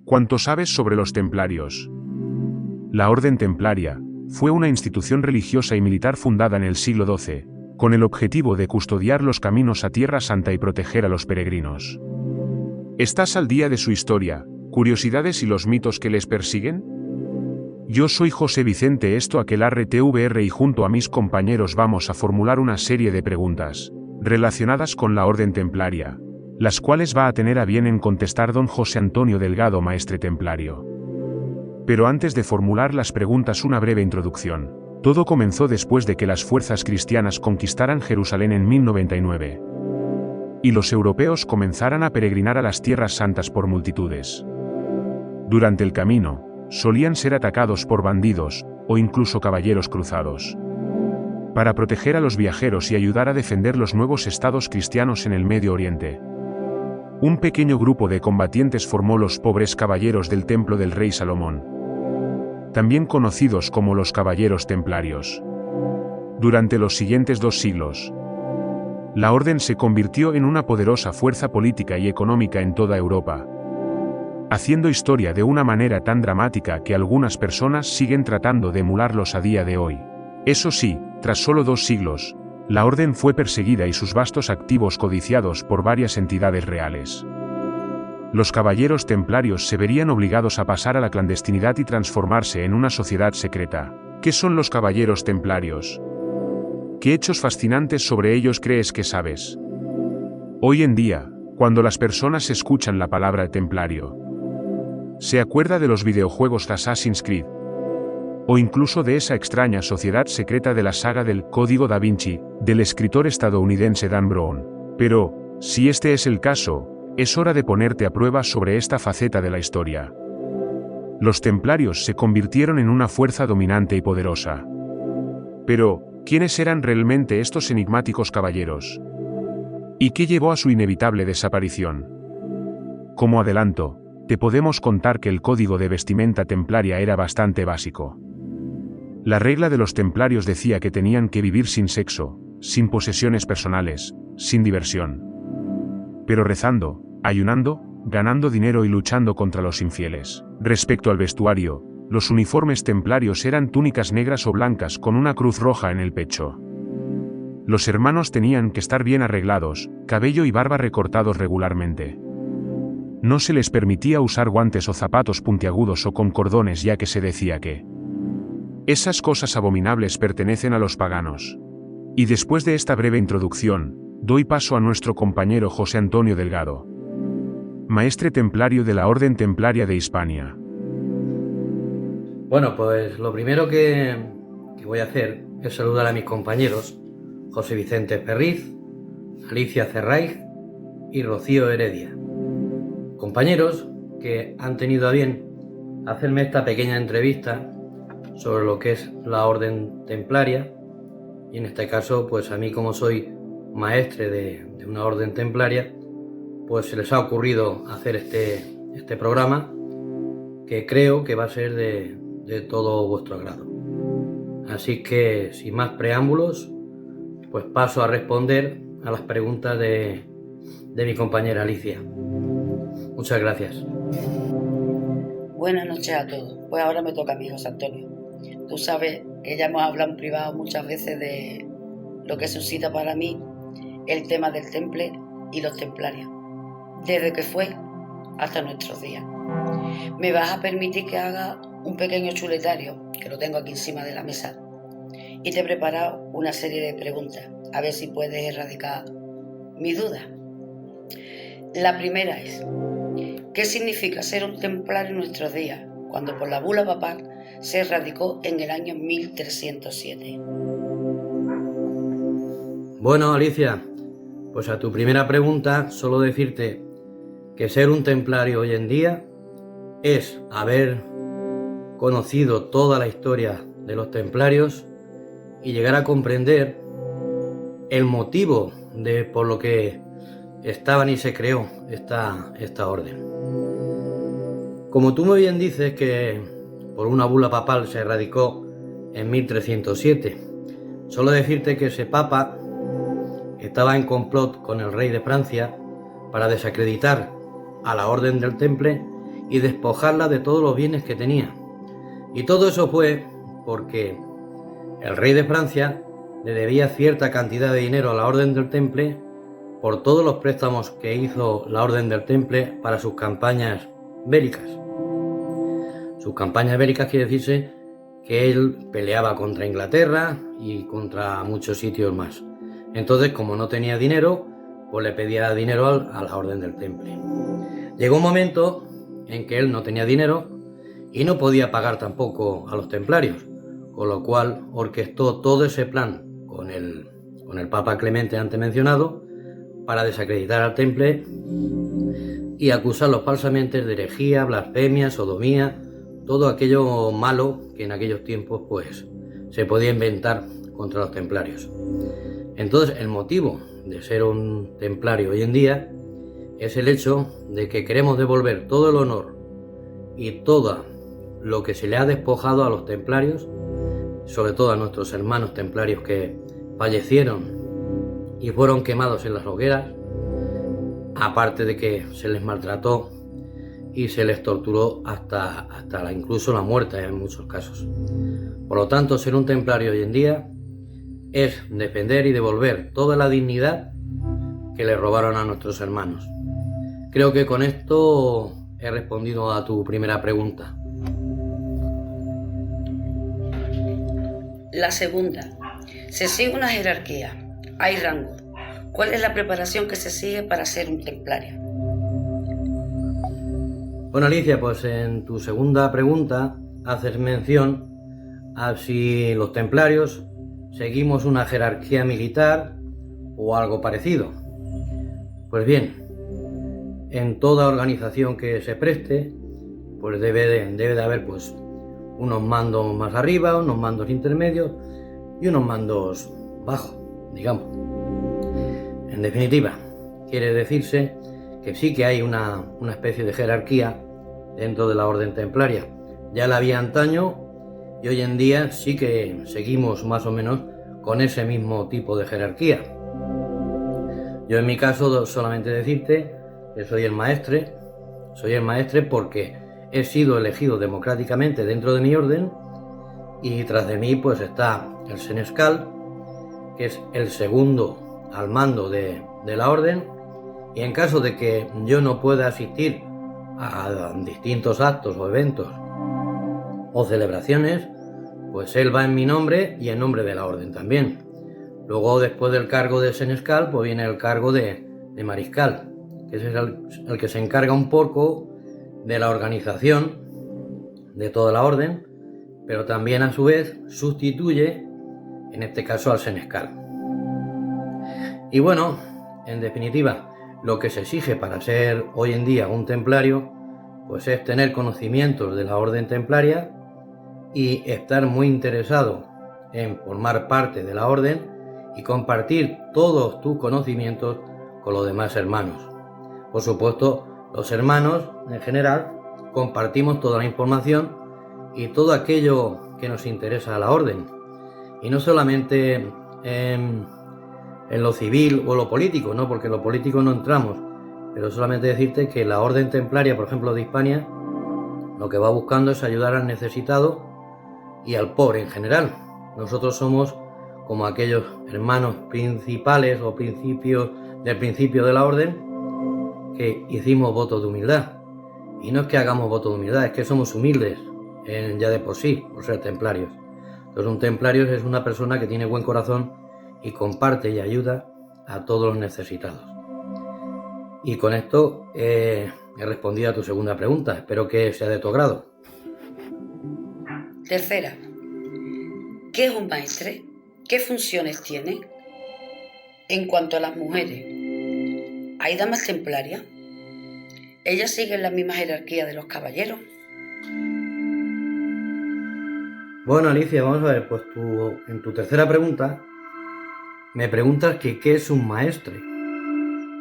¿Cuánto sabes sobre los templarios? La Orden Templaria fue una institución religiosa y militar fundada en el siglo XII, con el objetivo de custodiar los caminos a Tierra Santa y proteger a los peregrinos. ¿Estás al día de su historia, curiosidades y los mitos que les persiguen? Yo soy José Vicente esto Aquelarre TVR y junto a mis compañeros vamos a formular una serie de preguntas relacionadas con la Orden Templaria, las cuales va a tener a bien en contestar don José Antonio Delgado, maestre templario. Pero antes de formular las preguntas, una breve introducción. Todo comenzó después de que las fuerzas cristianas conquistaran Jerusalén en 1099. Y los europeos comenzaran a peregrinar a las tierras santas por multitudes. Durante el camino, solían ser atacados por bandidos, o incluso caballeros cruzados. Para proteger a los viajeros y ayudar a defender los nuevos estados cristianos en el Medio Oriente, un pequeño grupo de combatientes formó los pobres caballeros del templo del rey Salomón, también conocidos como los caballeros templarios. Durante los siguientes 2 siglos, la orden se convirtió en una poderosa fuerza política y económica en toda Europa, haciendo historia de una manera tan dramática que algunas personas siguen tratando de emularlos a día de hoy. Eso sí, tras solo 2 siglos, la orden fue perseguida y sus vastos activos codiciados por varias entidades reales. Los caballeros templarios se verían obligados a pasar a la clandestinidad y transformarse en una sociedad secreta. ¿Qué son los caballeros templarios? ¿Qué hechos fascinantes sobre ellos crees que sabes? Hoy en día, cuando las personas escuchan la palabra templario, se acuerda de los videojuegos Assassin's Creed, o incluso de esa extraña sociedad secreta de la saga del Código Da Vinci, del escritor estadounidense Dan Brown. Pero, si este es el caso, es hora de ponerte a prueba sobre esta faceta de la historia. Los templarios se convirtieron en una fuerza dominante y poderosa. Pero, ¿quiénes eran realmente estos enigmáticos caballeros? ¿Y qué llevó a su inevitable desaparición? Como adelanto, te podemos contar que el código de vestimenta templaria era bastante básico. La regla de los templarios decía que tenían que vivir sin sexo, sin posesiones personales, sin diversión, pero rezando, ayunando, ganando dinero y luchando contra los infieles. Respecto al vestuario, los uniformes templarios eran túnicas negras o blancas con una cruz roja en el pecho. Los hermanos tenían que estar bien arreglados, cabello y barba recortados regularmente. No se les permitía usar guantes o zapatos puntiagudos o con cordones, ya que se decía que esas cosas abominables pertenecen a los paganos. Y después de esta breve introducción, doy paso a nuestro compañero José Antonio Delgado, maestre templario de la Orden Templaria de Hispania. Bueno, pues lo primero que voy a hacer es saludar a mis compañeros José Vicente Perriz, Alicia Cerraiz y Rocío Heredia. Compañeros que han tenido a bien hacerme esta pequeña entrevista sobre lo que es la Orden Templaria, y en este caso, pues a mí, como soy maestre de una Orden Templaria, pues se les ha ocurrido hacer este programa, que creo que va a ser de todo vuestro agrado. Así que, sin más preámbulos, pues paso a responder a las preguntas de mi compañera Alicia. Muchas gracias. Buenas noches a todos. Pues ahora me toca a mí, José Antonio. Tú sabes que ya hemos hablado en privado muchas veces de lo que suscita para mí el tema del temple y los templarios, desde que fue hasta nuestros días. Me vas a permitir que haga un pequeño chuletario, que lo tengo aquí encima de la mesa, y te he preparado una serie de preguntas, a ver si puedes erradicar mi duda. La primera es: ¿qué significa ser un templario en nuestros días, cuando por la bula papal se radicó en el año 1307? Bueno, Alicia, pues a tu primera pregunta, solo decirte que ser un templario hoy en día es haber conocido toda la historia de los templarios y llegar a comprender el motivo por lo que estaban y se creó esta orden. Como tú muy bien dices, que por una bula papal se radicó en 1307, solo decirte que ese papa estaba en complot con el rey de Francia para desacreditar a la Orden del Temple y despojarla de todos los bienes que tenía. Y todo eso fue porque el rey de Francia le debía cierta cantidad de dinero a la Orden del Temple por todos los préstamos que hizo la Orden del Temple para sus campañas bélicas. Sus campañas bélicas quiere decirse que él peleaba contra Inglaterra y contra muchos sitios más. Entonces, como no tenía dinero, pues le pedía dinero a la Orden del Temple. Llegó un momento en que él no tenía dinero y no podía pagar tampoco a los templarios, con lo cual orquestó todo ese plan con el Papa Clemente antes mencionado para desacreditar al Temple y acusarlos falsamente de herejía, blasfemia, sodomía, todo aquello malo que en aquellos tiempos pues se podía inventar contra los templarios. Entonces, el motivo de ser un templario hoy en día es el hecho de que queremos devolver todo el honor y todo lo que se le ha despojado a los templarios, sobre todo a nuestros hermanos templarios que fallecieron y fueron quemados en las hogueras, aparte de que se les maltrató y se les torturó hasta incluso la muerte en muchos casos. Por lo tanto, ser un templario hoy en día es defender y devolver toda la dignidad que le robaron a nuestros hermanos. Creo que con esto he respondido a tu primera pregunta. La segunda. Se sigue una jerarquía. Hay rango. ¿Cuál es la preparación que se sigue para ser un templario? Bueno, Alicia, pues en tu segunda pregunta haces mención a si los templarios seguimos una jerarquía militar o algo parecido. Pues bien, en toda organización que se preste, pues debe de haber pues unos mandos más arriba, unos mandos intermedios y unos mandos bajos, digamos. En definitiva, quiere decirse que sí que hay una especie de jerarquía dentro de la orden templaria. Ya la había antaño y hoy en día sí que seguimos más o menos con ese mismo tipo de jerarquía. Yo en mi caso solamente decirte que soy el maestre porque he sido elegido democráticamente dentro de mi orden y tras de mí pues está el senescal, que es el segundo al mando de la orden, y en caso de que yo no pueda asistir a distintos actos o eventos o celebraciones, pues él va en mi nombre y en nombre de la orden también. Luego, después del cargo de senescal, pues viene el cargo de mariscal, que es el que se encarga un poco de la organización de toda la orden, pero también a su vez sustituye, en este caso, al senescal. Y bueno, en definitiva, lo que se exige para ser hoy en día un templario, pues es tener conocimientos de la orden templaria y estar muy interesado en formar parte de la orden y compartir todos tus conocimientos con los demás hermanos. Por supuesto, los hermanos en general compartimos toda la información y todo aquello que nos interesa a la orden, y no solamente en lo civil o lo político, ¿no? Porque en lo político no entramos, pero solamente decirte que la orden templaria, por ejemplo, de Hispania, lo que va buscando es ayudar al necesitado y al pobre en general. Nosotros somos como aquellos hermanos principales o principios del principio de la orden que hicimos voto de humildad. Y no es que hagamos voto de humildad, es que somos humildes ya de por sí, por ser templarios. Entonces, un templario es una persona que tiene buen corazón y comparte y ayuda a todos los necesitados. Y con esto he respondido a tu segunda pregunta. Espero que sea de tu agrado. Tercera. ¿Qué es un maestre? ¿Qué funciones tiene? En cuanto a las mujeres, ¿hay damas templarias? ¿Ellas siguen la misma jerarquía de los caballeros? Bueno, Alicia, vamos a ver, pues en tu tercera pregunta me preguntas que ¿qué es un maestre?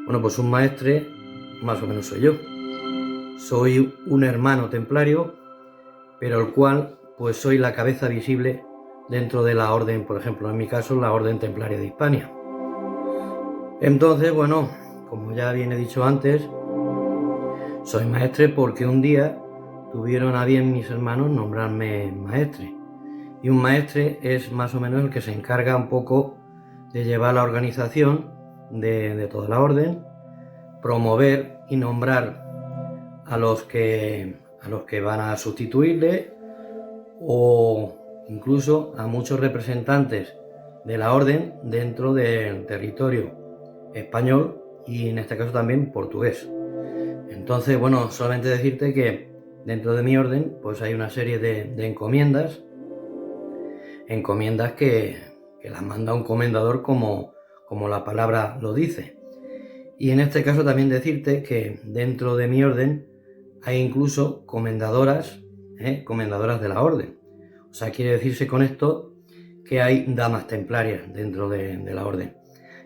Bueno, pues un maestre más o menos soy yo. Soy un hermano templario, pero el cual pues soy la cabeza visible dentro de la orden, por ejemplo, en mi caso, la orden templaria de Hispania. Entonces, bueno, como ya bien he dicho antes, soy maestre porque un día tuvieron a bien mis hermanos nombrarme maestre. Y un maestre es más o menos el que se encarga un poco de llevar la organización de toda la orden, promover y nombrar a los que van a sustituirle, o incluso a muchos representantes de la orden dentro del territorio español y en este caso también portugués. Entonces, bueno, solamente decirte que dentro de mi orden pues hay una serie de encomiendas que las manda un comendador como la palabra lo dice. Y en este caso también decirte que dentro de mi orden hay incluso comendadoras de la orden. O sea, quiere decirse con esto que hay damas templarias dentro de la orden.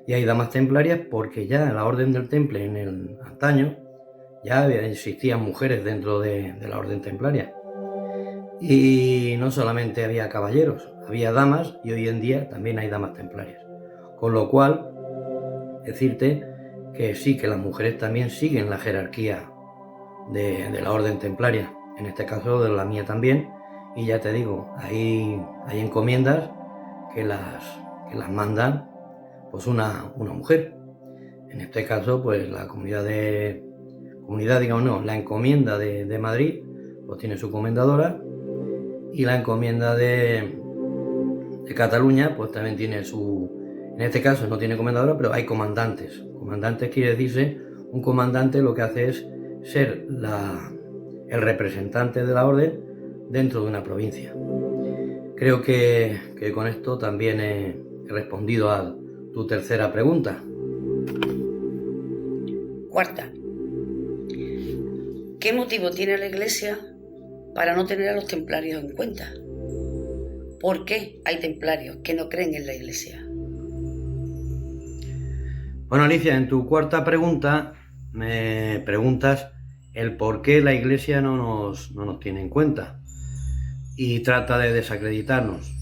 Y hay damas templarias porque ya en la orden del Temple en el antaño ya existían mujeres dentro de la orden templaria. Y no solamente había caballeros, había damas, y hoy en día también hay damas templarias. Con lo cual, decirte que sí, que las mujeres también siguen la jerarquía de la orden templaria, en este caso de la mía también, y ya te digo, hay encomiendas que las manda pues una mujer. En este caso, pues la la encomienda de Madrid pues tiene su comendadora, y la encomienda de Cataluña pues también tiene en este caso no tiene comendadora, pero hay comandantes. Comandantes quiere decirse, un comandante lo que hace es ser el representante de la orden dentro de una provincia. Creo que con esto también he respondido a tu tercera pregunta. Cuarta. ¿Qué motivo tiene la Iglesia para no tener a los templarios en cuenta? ¿Por qué hay templarios que no creen en la Iglesia? Bueno, Alicia, en tu cuarta pregunta me preguntas el por qué la Iglesia no nos tiene en cuenta y trata de desacreditarnos.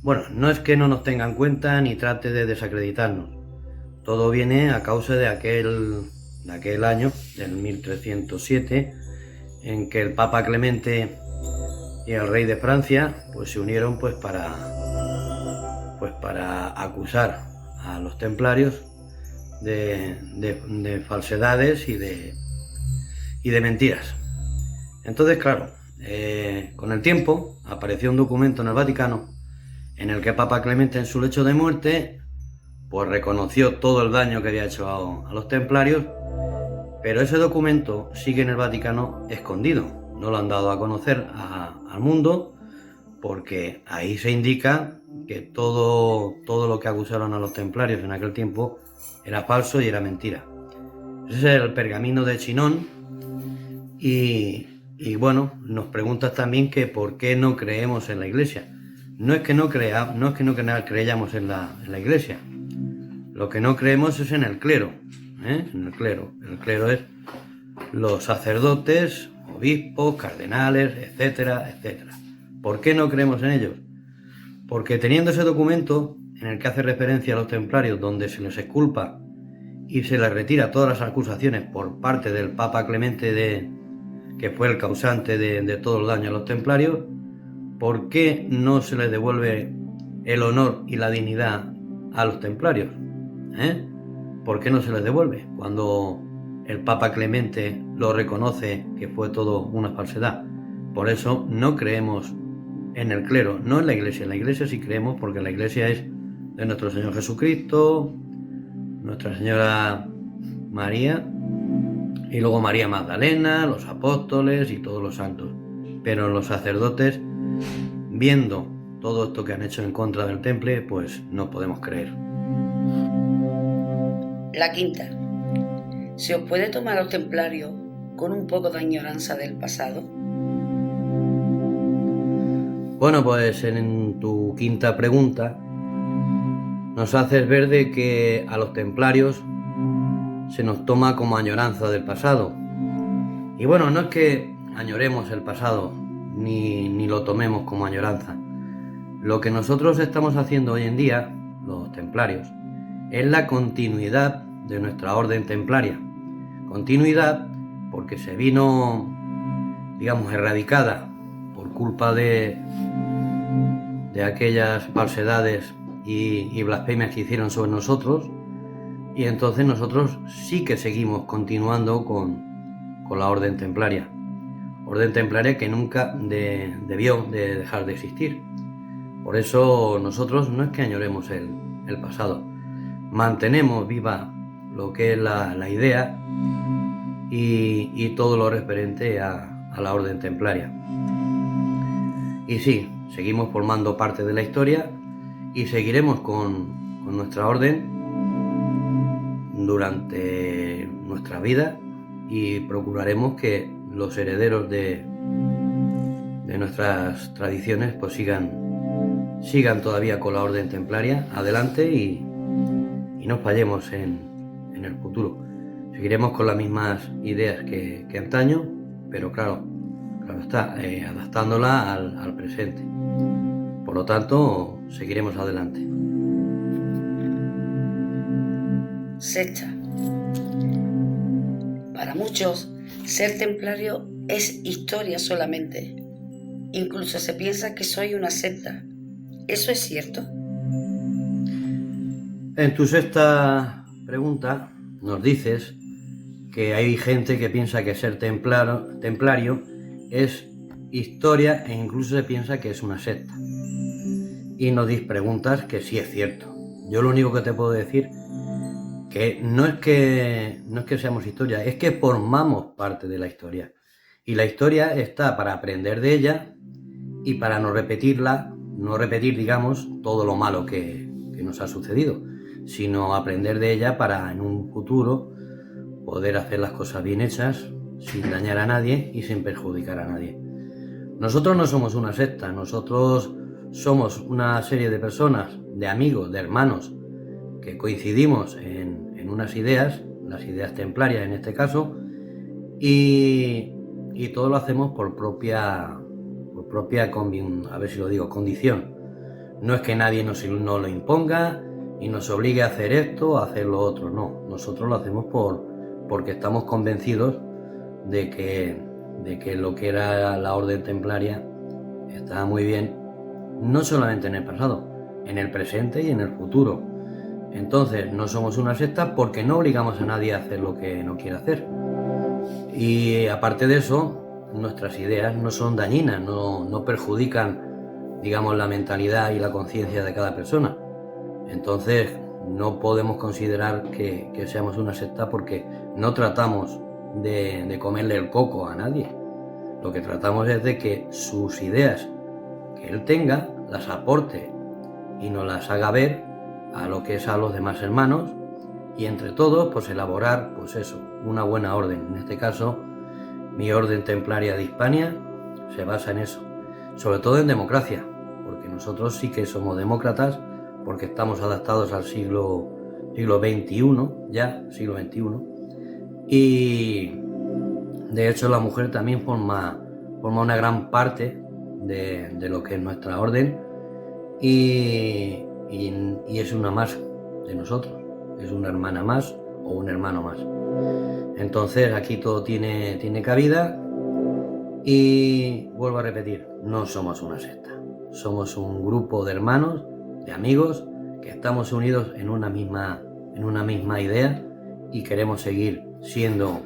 Bueno, no es que no nos tenga en cuenta ni trate de desacreditarnos. Todo viene a causa de aquel año, del 1307, en que el Papa Clemente y el rey de Francia pues se unieron pues para acusar a los templarios de falsedades y de mentiras. Entonces, claro, con el tiempo apareció un documento en el Vaticano en el que Papa Clemente, en su lecho de muerte, pues reconoció todo el daño que había hecho a los templarios, pero ese documento sigue en el Vaticano escondido, no lo han dado a conocer al mundo, porque ahí se indica que todo lo que acusaron a los templarios en aquel tiempo era falso y era mentira. Ese es el pergamino de Chinon. Y bueno, nos preguntas también que por qué no creemos en la Iglesia. No es que no creyamos en la Iglesia. Lo que no creemos es en el clero, en el clero. El clero es los sacerdotes, obispos, cardenales, etcétera, etcétera. ¿Por qué no creemos en ellos? Porque teniendo ese documento en el que hace referencia a los templarios, donde se les exculpa y se les retira todas las acusaciones por parte del Papa Clemente, que fue el causante de todo el daño a los templarios, ¿por qué no se les devuelve el honor y la dignidad a los templarios? ¿Por qué no se les devuelve cuando el Papa Clemente lo reconoce que fue todo una falsedad? Por eso no creemos en el clero, no en la Iglesia. En la Iglesia sí creemos, porque la Iglesia es de nuestro Señor Jesucristo, Nuestra Señora María, y luego María Magdalena, los apóstoles y todos los santos. Pero los sacerdotes, viendo todo esto que han hecho en contra del temple, pues no podemos creer. La quinta. ¿Se os puede tomar a los templarios con un poco de añoranza del pasado? Bueno, pues en tu quinta pregunta nos haces ver de que a los templarios se nos toma como añoranza del pasado. Y bueno, no es que añoremos el pasado ni lo tomemos como añoranza. Lo que nosotros estamos haciendo hoy en día, los templarios, es la continuidad de nuestra orden templaria. Continuidad porque se vino digamos, erradicada por culpa de aquellas falsedades y blasfemias que hicieron sobre nosotros, y entonces nosotros sí que seguimos continuando con la Orden Templaria. Orden Templaria que nunca debió de dejar de existir. Por eso nosotros no es que añoremos el pasado, mantenemos viva lo que es la idea y todo lo referente a la Orden Templaria. Y sí, seguimos formando parte de la historia y seguiremos con nuestra orden durante nuestra vida, y procuraremos que los herederos de nuestras tradiciones pues sigan todavía con la Orden Templaria adelante y no fallemos en el futuro. Seguiremos con las mismas ideas que antaño, pero claro está, adaptándola al presente. Por lo tanto, seguiremos adelante. Secta. Para muchos, ser templario es historia solamente. Incluso se piensa que soy una secta. ¿Eso es cierto? En tu sexta pregunta nos dices que hay gente que piensa que ser templario es historia e incluso se piensa que es una secta. Y nos preguntas que sí es cierto. Yo lo único que te puedo decir que no es que seamos historia, es que formamos parte de la historia. Y la historia está para aprender de ella y para no repetir, digamos, todo lo malo que nos ha sucedido, sino aprender de ella para en un futuro poder hacer las cosas bien hechas, sin dañar a nadie y sin perjudicar a nadie. Nosotros no somos una secta, nosotros somos una serie de personas, de amigos, de hermanos, que coincidimos en unas ideas, las ideas templarias en este caso, y todo lo hacemos por propia condición. No es que nadie nos lo imponga y nos obligue a hacer esto o a hacer lo otro, no. Nosotros lo hacemos porque estamos convencidos de que lo que era la Orden Templaria estaba muy bien, no solamente en el pasado, en el presente y en el futuro. Entonces no somos una secta porque no obligamos a nadie a hacer lo que no quiere hacer. Y aparte de eso, nuestras ideas no son dañinas, no perjudican, digamos, la mentalidad y la conciencia de cada persona. Entonces no podemos considerar que seamos una secta porque no tratamos de comerle el coco a nadie. Lo que tratamos es de que sus ideas que él tenga las aporte y nos las haga ver a lo que es a los demás hermanos, y entre todos pues elaborar pues eso, una buena orden. En este caso mi Orden Templaria de Hispania se basa en eso, sobre todo en democracia, porque nosotros sí que somos demócratas, porque estamos adaptados al siglo XXI, y de hecho la mujer también forma una gran parte de lo que es nuestra orden, y es una más de nosotros, es una hermana más o un hermano más. Entonces aquí todo tiene cabida, y vuelvo a repetir, no somos una secta, somos un grupo de hermanos, de amigos, que estamos unidos en una misma idea y queremos seguir siendo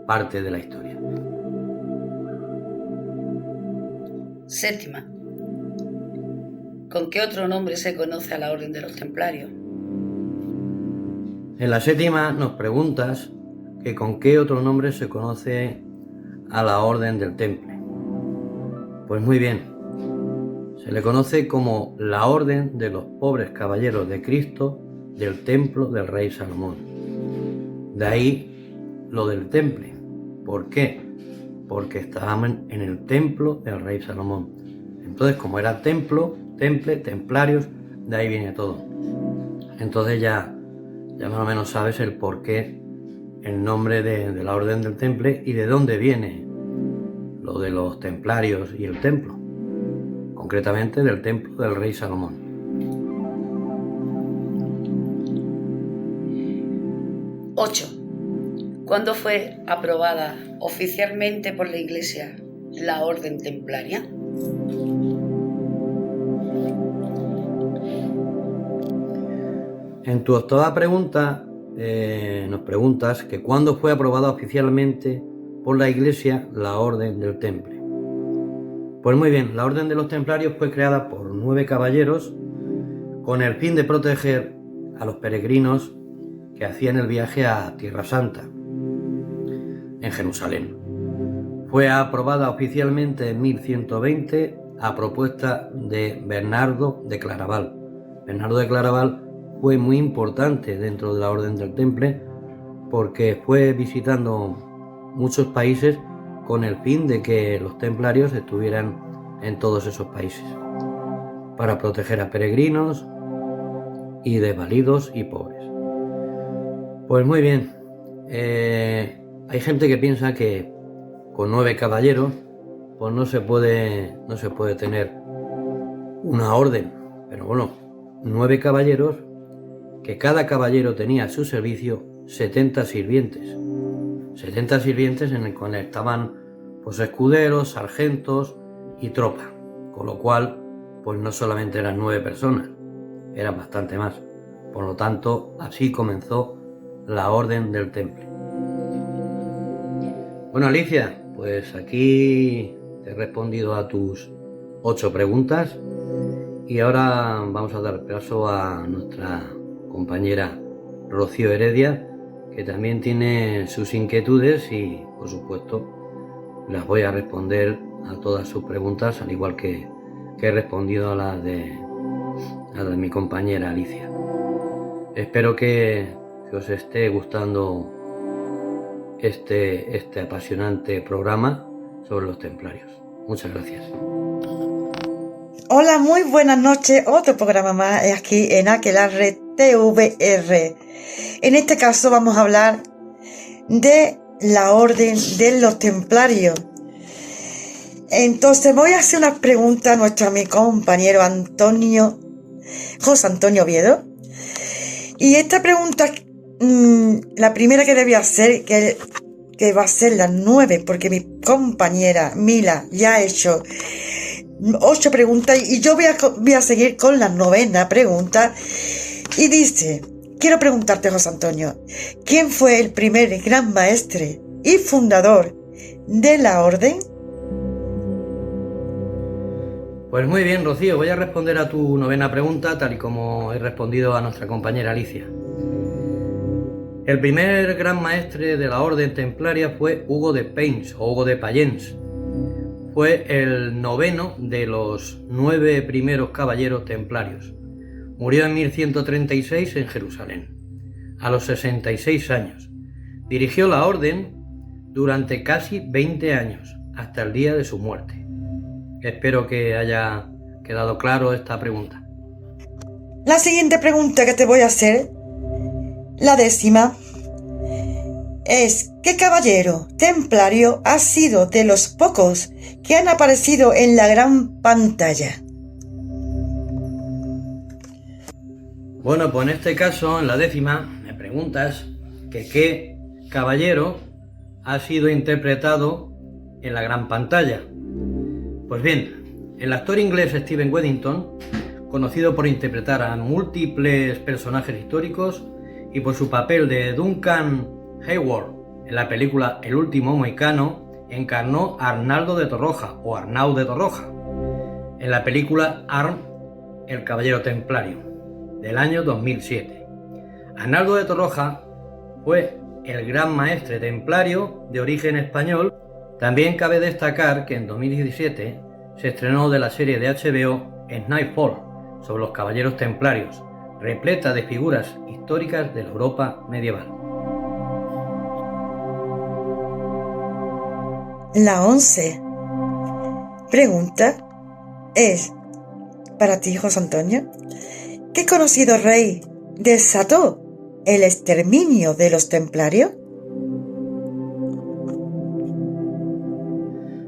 parte de la historia. Séptima. ¿Con qué otro nombre se conoce a la Orden de los Templarios? En la séptima nos preguntas que con qué otro nombre se conoce a la Orden del Temple. Pues muy bien, se le conoce como la Orden de los Pobres Caballeros de Cristo del Templo del Rey Salomón. De ahí lo del temple. ¿Por qué? Porque estábamos en el templo del Rey Salomón. Entonces, como era templo, temple, templarios, de ahí viene todo. Entonces ya más o menos sabes el porqué, el nombre de la Orden del Temple y de dónde viene lo de los templarios y el templo, concretamente del templo del Rey Salomón. Ocho. ¿Cuándo fue aprobada oficialmente por la Iglesia la Orden Templaria? En tu octava pregunta nos preguntas que cuándo fue aprobada oficialmente por la Iglesia la Orden del Temple. Pues muy bien, la Orden de los Templarios fue creada por 9 caballeros con el fin de proteger a los peregrinos que hacían el viaje a Tierra Santa, en Jerusalén. Fue aprobada oficialmente en 1120 a propuesta de Bernardo de Claraval. Bernardo de Claraval fue muy importante dentro de la Orden del Temple porque fue visitando muchos países con el fin de que los templarios estuvieran en todos esos países para proteger a peregrinos y desvalidos y pobres. Pues muy bien, hay gente que piensa que con 9 caballeros pues no se puede tener una orden, pero bueno, 9 caballeros que cada caballero tenía a su servicio 70 sirvientes. 70 sirvientes en el cual estaban pues escuderos, sargentos y tropa, con lo cual pues no solamente eran 9 personas, eran bastante más. Por lo tanto, así comenzó la Orden del Temple. Bueno, Alicia, pues aquí te he respondido a tus 8 preguntas y ahora vamos a dar paso a nuestra compañera Rocío Heredia, que también tiene sus inquietudes y, por supuesto, las voy a responder a todas sus preguntas, al igual que he respondido a las de mi compañera Alicia. Espero que os esté gustando este apasionante programa sobre los templarios. Muchas gracias. Hola, muy buenas noches. Otro programa más aquí en Aquelarre TVR. En este caso vamos a hablar de la Orden de los Templarios. Entonces voy a hacer unas preguntas a mi compañero José Antonio Oviedo. Y esta pregunta, la primera que debía hacer, que va a ser las 9, porque mi compañera Mila ya ha hecho 8 preguntas y yo voy a seguir con la 9ª pregunta. Y dice, quiero preguntarte, José Antonio, ¿quién fue el primer gran maestre y fundador de la orden? Pues muy bien, Rocío, voy a responder a tu 9ª pregunta tal y como he respondido a nuestra compañera Alicia. El primer gran maestre de la Orden Templaria fue Hugo de Payens o Hugo de Payens. Fue el 9º de los 9 primeros caballeros templarios. Murió en 1136 en Jerusalén, a los 66 años. Dirigió la orden durante casi 20 años, hasta el día de su muerte. Espero que haya quedado claro esta pregunta. La siguiente pregunta que te voy a hacer, la 10ª, es ¿qué caballero templario ha sido de los pocos que han aparecido en la gran pantalla? Bueno, pues en este caso, en la 10ª, me preguntas que qué caballero ha sido interpretado en la gran pantalla. Pues bien, el actor inglés Stephen Waddington, conocido por interpretar a múltiples personajes históricos y por su papel de Duncan Hayward en la película El último mohicano, encarnó a Arnaldo de Torroja o Arnau de Torroja en la película Arm, el caballero templario, del año 2007. Arnaldo de Torroja fue el gran maestre templario de origen español. También cabe destacar que en 2017 se estrenó de la serie de HBO Snowfall sobre los caballeros templarios, repleta de figuras históricas de la Europa medieval. La 11 pregunta es para ti, José Antonio. ¿Qué conocido rey desató el exterminio de los templarios?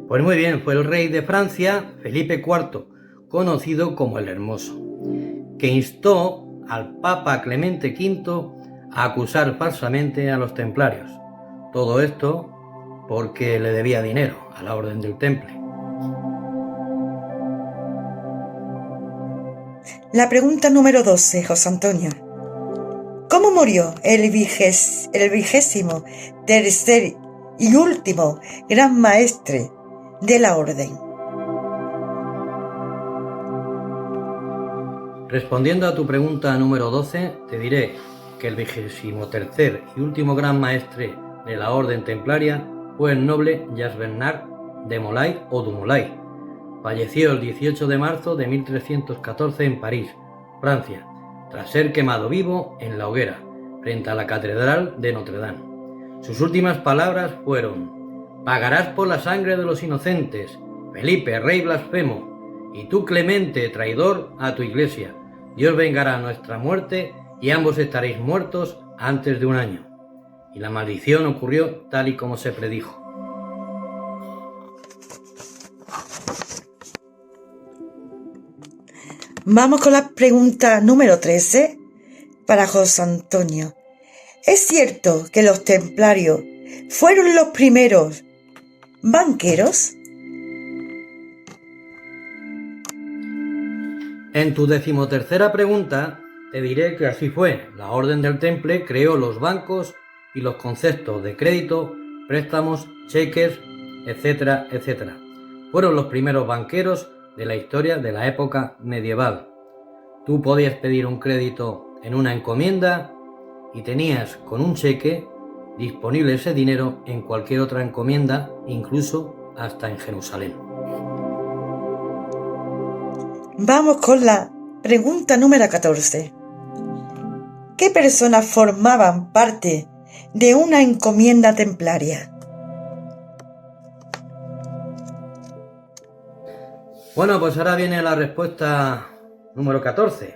Pues muy bien, fue el rey de Francia, Felipe IV, conocido como el Hermoso, que instó al Papa Clemente V a acusar falsamente a los templarios. Todo esto porque le debía dinero a la Orden del Temple. La pregunta número 12, José Antonio. ¿Cómo murió el 23º y último gran maestre de la Orden? Respondiendo a tu pregunta número 12, te diré que el 23º y último gran maestre de la Orden Templaria fue el noble Jas Bernard de Molay o Dumoulin. Falleció el 18 de marzo de 1314 en París, Francia, tras ser quemado vivo en la hoguera, frente a la Catedral de Notre Dame. Sus últimas palabras fueron: «Pagarás por la sangre de los inocentes, Felipe, rey blasfemo, y tú, Clemente, traidor a tu iglesia. Dios vengará nuestra muerte y ambos estaréis muertos antes de un año». Y la maldición ocurrió tal y como se predijo. Vamos con la pregunta número 13 para José Antonio. ¿Es cierto que los templarios fueron los primeros banqueros? En tu 13ª pregunta te diré que así fue. La Orden del Temple creó los bancos y los conceptos de crédito, préstamos, cheques, etcétera, etcétera. Fueron los primeros banqueros de la historia de la época medieval. Tú podías pedir un crédito en una encomienda y tenías con un cheque disponible ese dinero en cualquier otra encomienda, incluso hasta en Jerusalén. Vamos con la pregunta número 14. ¿Qué personas formaban parte de una encomienda templaria? Bueno, pues ahora viene la respuesta número 14.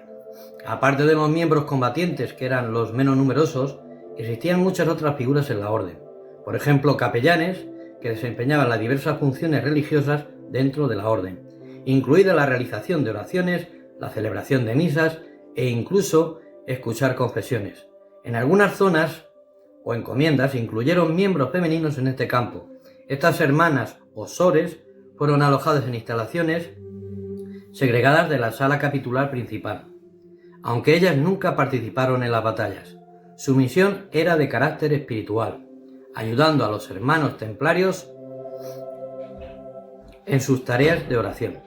Aparte de los miembros combatientes, que eran los menos numerosos, existían muchas otras figuras en la orden. Por ejemplo, capellanes, que desempeñaban las diversas funciones religiosas dentro de la orden, incluida la realización de oraciones, la celebración de misas e incluso escuchar confesiones. En algunas zonas o encomiendas incluyeron miembros femeninos en este campo. Estas hermanas o sores fueron alojadas en instalaciones segregadas de la sala capitular principal, aunque ellas nunca participaron en las batallas. Su misión era de carácter espiritual, ayudando a los hermanos templarios en sus tareas de oración,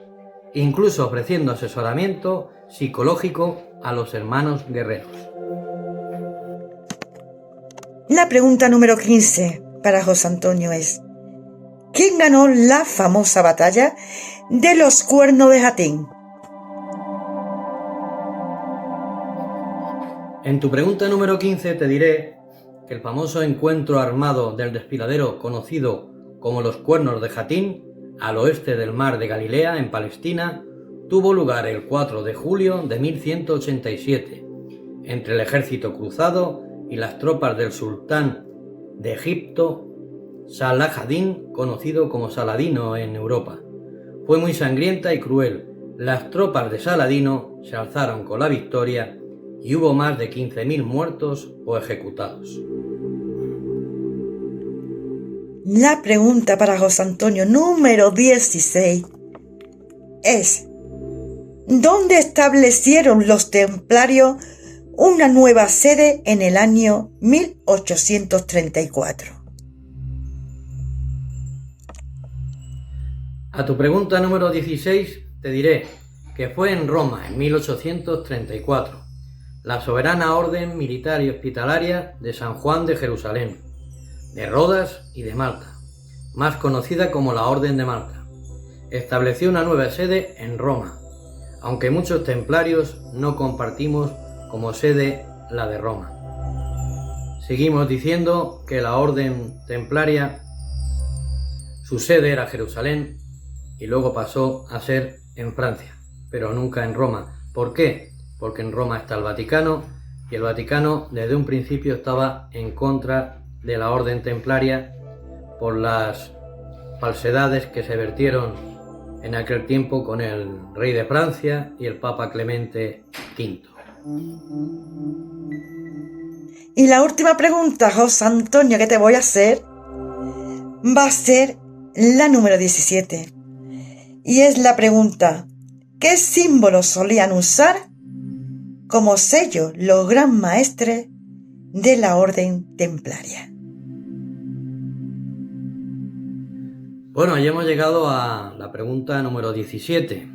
incluso ofreciendo asesoramiento psicológico a los hermanos guerreros. La pregunta número 15 para José Antonio es: ¿quién ganó la famosa batalla de los Cuernos de Jatín? En tu pregunta número 15 te diré que el famoso encuentro armado del desfiladero conocido como los Cuernos de Jatín, al oeste del mar de Galilea, en Palestina, tuvo lugar el 4 de julio de 1187, entre el ejército cruzado y las tropas del sultán de Egipto, Salah ad-Din, conocido como Saladino en Europa. Fue muy sangrienta y cruel. Las tropas de Saladino se alzaron con la victoria y hubo más de 15.000 muertos o ejecutados. La pregunta para José Antonio número 16 es: ¿dónde establecieron los templarios una nueva sede en el año 1834? A tu pregunta número 16 te diré que fue en Roma en 1834, la soberana orden militar y hospitalaria de San Juan de Jerusalén, de Rodas y de Malta, más conocida como la Orden de Malta. Estableció una nueva sede en Roma, aunque muchos templarios no compartimos como sede la de Roma. Seguimos diciendo que la Orden Templaria, su sede era Jerusalén y luego pasó a ser en Francia, pero nunca en Roma. ¿Por qué? Porque en Roma está el Vaticano y el Vaticano desde un principio estaba en contra de la Orden Templaria por las falsedades que se vertieron en aquel tiempo con el rey de Francia y el Papa Clemente V. Y la última pregunta, José Antonio, que te voy a hacer va a ser la número 17. Y es la pregunta: ¿qué símbolos solían usar como sello los gran maestres de la orden templaria? Bueno, ya hemos llegado a la pregunta número 17.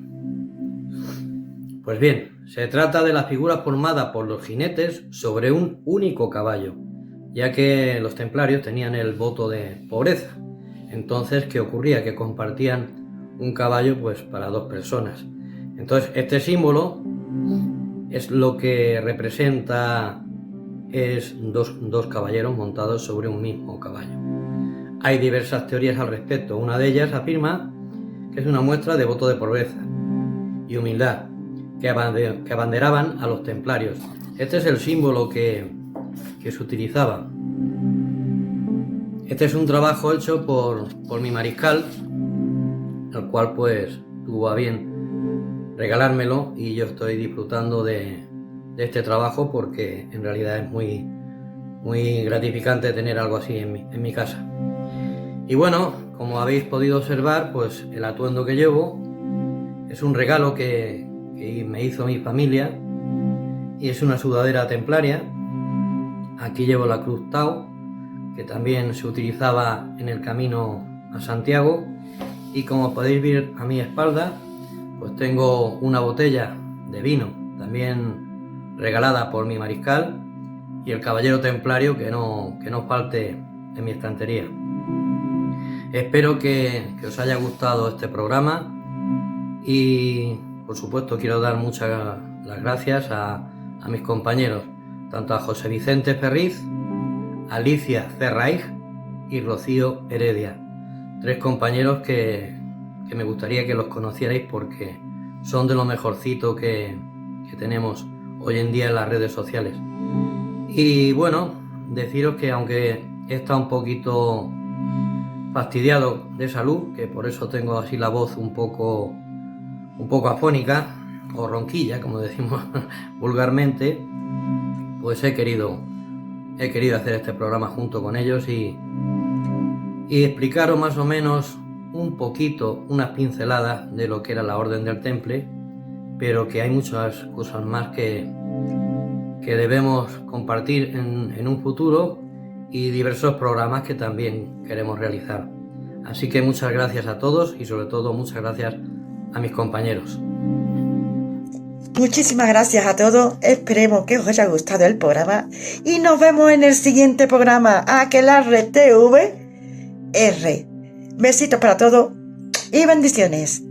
Pues bien, se trata de las figuras formadas por los jinetes sobre un único caballo, ya que los templarios tenían el voto de pobreza. Entonces, ¿qué ocurría? Que compartían un caballo pues para 2 personas. Entonces, este símbolo es lo que representa dos caballeros montados sobre un mismo caballo. Hay diversas teorías al respecto. Una de ellas afirma que es una muestra de voto de pobreza y humildad que abanderaban a los templarios. Este es el símbolo que se utilizaba. Este es un trabajo hecho por mi mariscal, el cual pues tuvo a bien regalármelo, y yo estoy disfrutando de este trabajo porque en realidad es muy, muy gratificante tener algo así en mi casa. Y bueno, como habéis podido observar, pues el atuendo que llevo es un regalo que me hizo mi familia, y es una sudadera templaria. Aquí llevo la cruz Tau, que también se utilizaba en el camino a Santiago, y como podéis ver a mi espalda, pues tengo una botella de vino, también regalada por mi mariscal, y el caballero templario que no falte en mi estantería. Espero que os haya gustado este programa, y por supuesto quiero dar muchas las gracias a mis compañeros, tanto a José Vicente Ferriz, Alicia Cerraíj y Rocío Heredia, 3 compañeros que me gustaría que los conocierais porque son de lo mejorcito que tenemos hoy en día en las redes sociales. Y bueno, deciros que aunque he estado un poquito fastidiado de salud, que por eso tengo así la voz un poco afónica o ronquilla, como decimos vulgarmente, pues he querido hacer este programa junto con ellos y explicaros más o menos un poquito, unas pinceladas de lo que era la Orden del Temple, pero que hay muchas cosas más que debemos compartir en un futuro, y diversos programas que también queremos realizar. Así que muchas gracias a todos, y sobre todo muchas gracias a mis compañeros. Muchísimas gracias a todos. Esperemos que os haya gustado el programa y nos vemos en el siguiente programa. Aquelarre TV R. Besitos para todos y bendiciones.